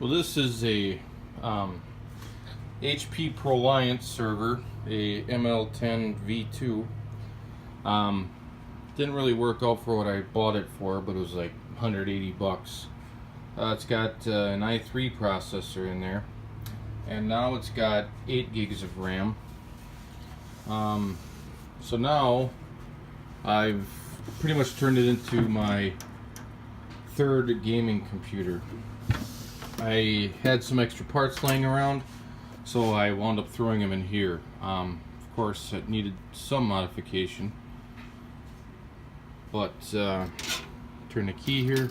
Well, this is a HP Proliant server, a ML10 V2. Didn't really work out for what I bought it for, but it was like 180 bucks. It's got an i3 processor in there, and now it's got 8 gigs of RAM. So now I've pretty much turned it into my third gaming computer. I had some extra parts laying around, so I wound up throwing them in here. Of course, it needed some modification, but turn the key here.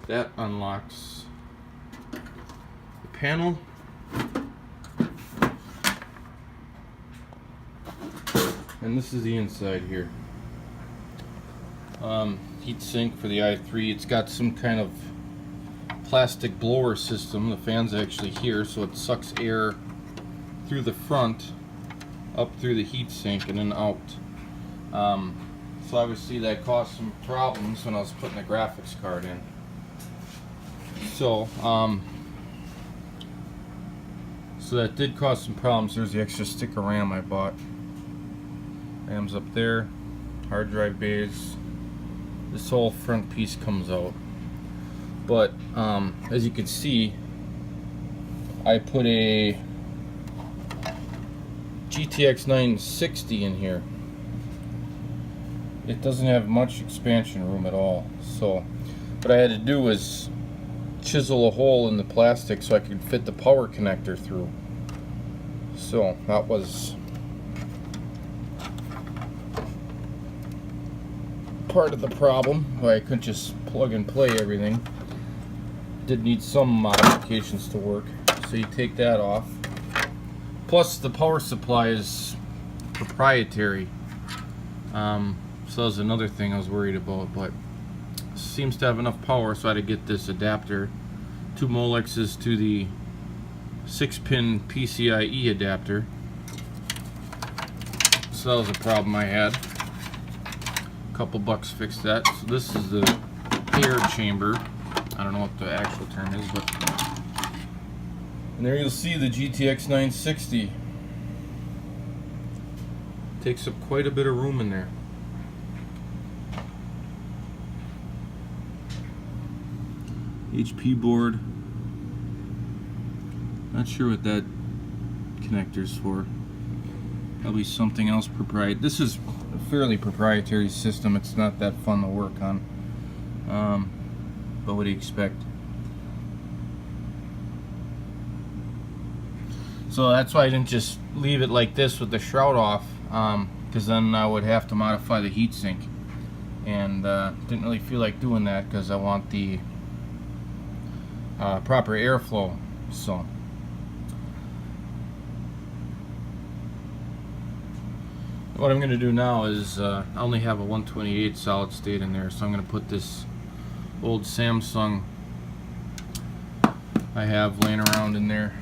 That unlocks the panel. And this is the inside here. Heat sink for the i3. It's got some kind of plastic blower system. The fan's actually here, so it sucks air through the front, up through the heat sink, and then out. So obviously that caused some problems when I was putting the graphics card in. So, so that did cause some problems. There's the extra stick of RAM I bought. RAM's up there, hard drive bays. This whole front piece comes out. But as you can see, I put a GTX 960 in here. It doesn't have much expansion room at all. So what I had to do was chisel a hole in the plastic so I could fit the power connector through. So that was part of the problem, why I couldn't just plug and play everything. Did need some modifications to work, so you take that off. Plus the power supply is proprietary, so that was another thing I was worried about, but it seems to have enough power, so I had to get this adapter, 2 Molexes to the 6-pin PCIe adapter. So that was a problem I had. Couple bucks fixed that. So this is the air chamber. I don't know what the actual term is, but and there you'll see the GTX 960. Takes up quite a bit of room in there. HP board. Not sure what that connector's for. Probably something else proprietary. This is a fairly proprietary system. It's not that fun to work on. But what do you expect? So that's why I didn't just leave it like this with the shroud off, because then I would have to modify the heatsink, and didn't really feel like doing that because I want the proper airflow. So what I'm going to do now is I only have a 128 solid state in there, so I'm going to put this old Samsung I have laying around in there.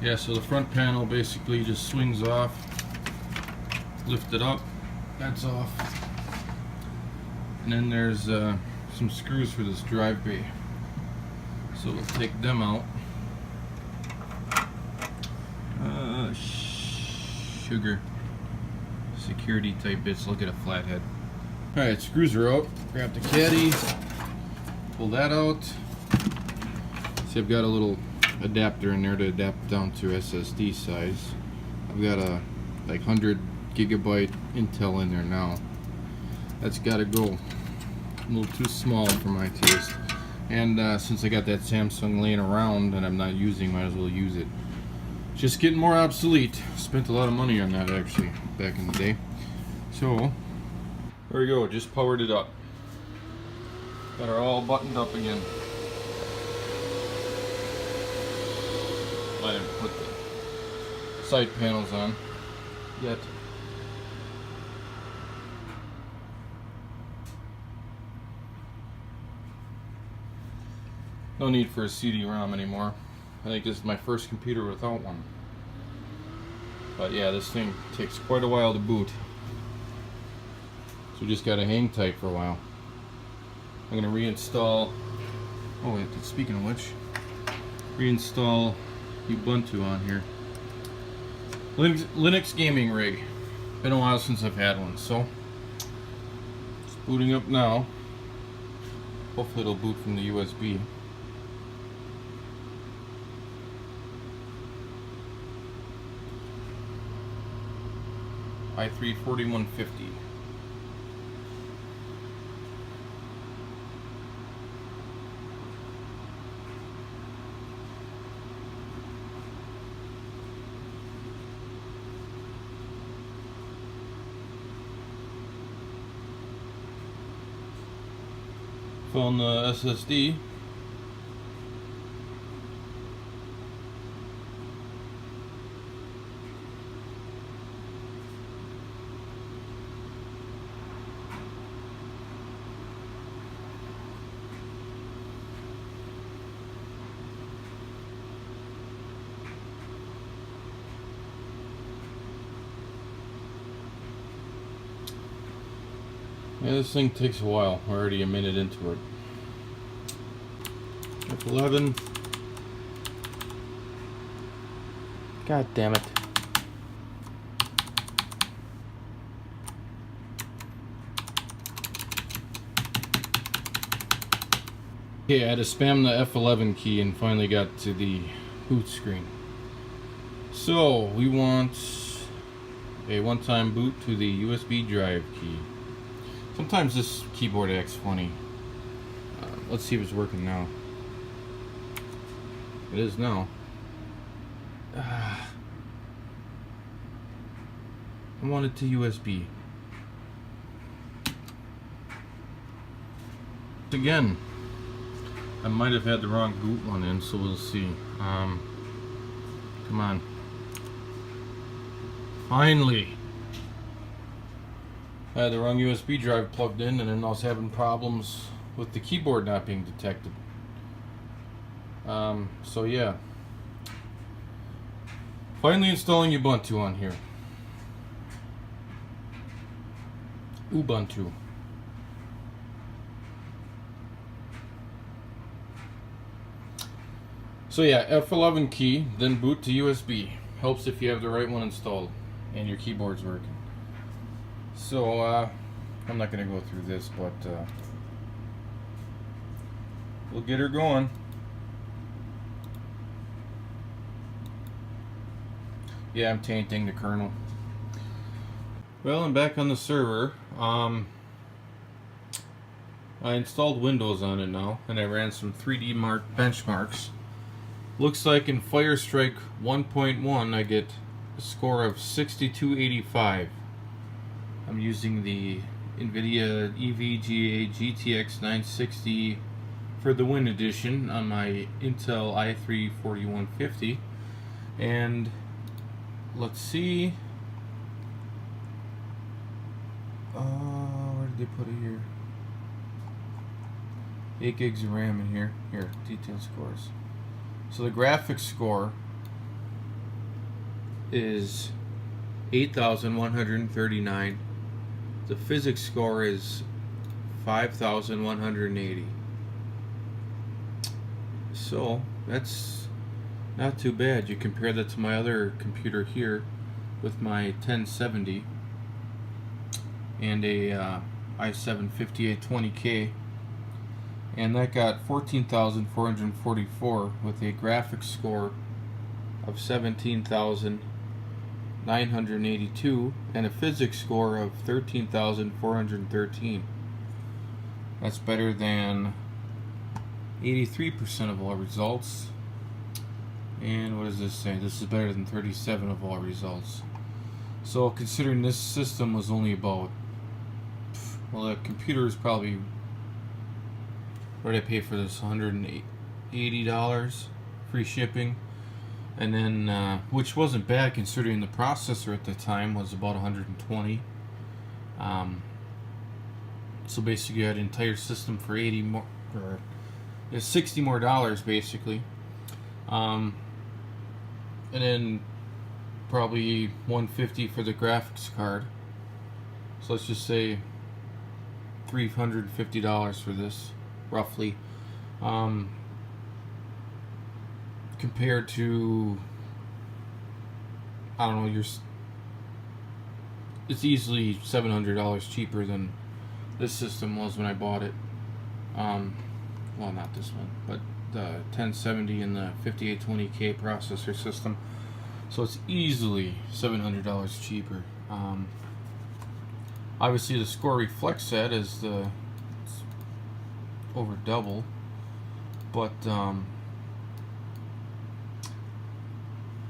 Yeah, so the front panel basically just swings off, lift it up, that's off, and then there's some screws for this drive bay, so we'll take them out. Sugar security type bits. Look at a flathead. Alright, screws are out. Grab the caddy, pull that out. See, I've got a little adapter in there to adapt down to SSD size. I've got a like 100 gigabyte Intel in there now. That's got to go. A little too small for my taste. And since I got that Samsung laying around and I'm not using, might as well use it. Just getting more obsolete. Spent a lot of money on that actually back in the day. So there we go, just powered it up. Got her all buttoned up again. I didn't put the side panels on yet. No need for a CD-ROM anymore. I think this is my first computer without one. But yeah, this thing takes quite a while to boot. So we just gotta hang tight for a while. I'm going to reinstall. Oh, wait, speaking of which, reinstall Ubuntu on here. Linux gaming rig. Been a while since I've had one, so it's booting up now. Hopefully it'll boot from the USB. i3 4150. On the SSD. Yeah, this thing takes a while. We're already a minute into it. F11. God damn it. Okay, I had to spam the F11 key and finally got to the boot screen. So, we want a one-time boot to the USB drive key. Sometimes this keyboard acts funny. Let's see if it's working now. It is now. I want it to USB. Again, I might have had the wrong boot one in, so we'll see. Come on. Finally! I had the wrong USB drive plugged in, and then I was having problems with the keyboard not being detected. So yeah. Finally installing Ubuntu on here. Ubuntu. So yeah, F11 key, then boot to USB. Helps if you have the right one installed and your keyboard's working. So I'm not going to go through this, but we'll get her going. Yeah, I'm tainting the kernel. Well, I'm back on the server. I installed Windows on it now, and I ran some 3D Mark benchmarks. Looks like in Firestrike 1.1 I get a score of 6285. I'm using the NVIDIA EVGA GTX 960 for the Win edition on my Intel i3 4150, and let's see. Where did they put it here? 8 gigs of RAM in here. Here, detailed scores. So the graphics score is 8,139. The physics score is 5,180. So that's not too bad. You compare that to my other computer here with my 1070 and a i7 5820K, and that got 14,444 with a graphics score of 17,982 and a physics score of 13,413. That's better than 83% of all results. And what does this say? This is better than 37 of all results. So considering this system was only about, well, the computer is probably, what did I pay for this? $180 free shipping, and then which wasn't bad considering the processor at the time was about 120. So basically, you had an entire system for 80 more, or $60 more basically. And then probably 150 for the graphics card. So let's just say $350 for this. roughly. Compared to, I don't know, it's easily $700 cheaper than this system was when I bought it. Well, not this one, but the 1070 and the 5820K processor system. So it's easily $700 cheaper. Obviously, the score reflects that as it's over double, but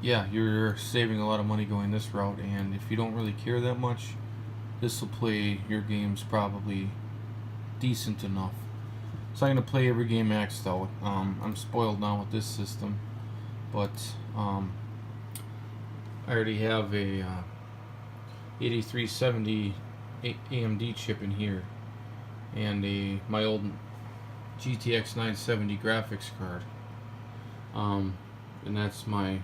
yeah, you're saving a lot of money going this route, and if you don't really care that much, this will play your games probably decent enough. So I'm going to play every game maxed out. I'm spoiled now with this system, but I already have a 8370 AMD chip in here, and my old GTX 970 graphics card, and that's my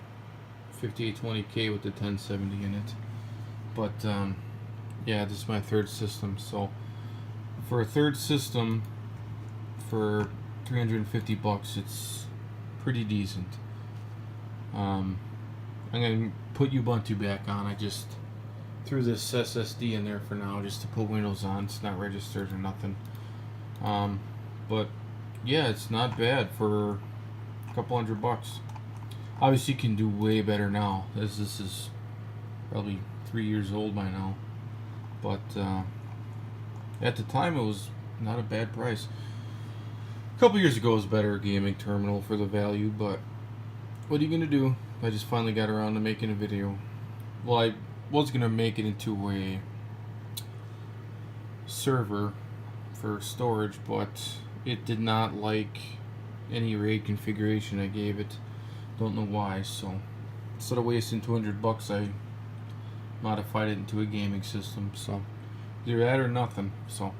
5820K with the 1070 in it. But yeah, this is my third system. So for a third system for $350, it's pretty decent. I'm gonna put Ubuntu back on. I just threw this SSD in there for now just to put Windows on. It's not registered or nothing. But yeah, it's not bad for a couple $100. Obviously, you can do way better now, as this is probably 3 years old by now. But at the time, it was not a bad price. A couple years ago, it was a better gaming terminal for the value, but what are you gonna do? I just finally got around to making a video. Well, I was gonna make it into a server for storage, but it did not like any RAID configuration I gave it. Don't know why, so instead of wasting $200, I modified it into a gaming system. So either that or nothing. So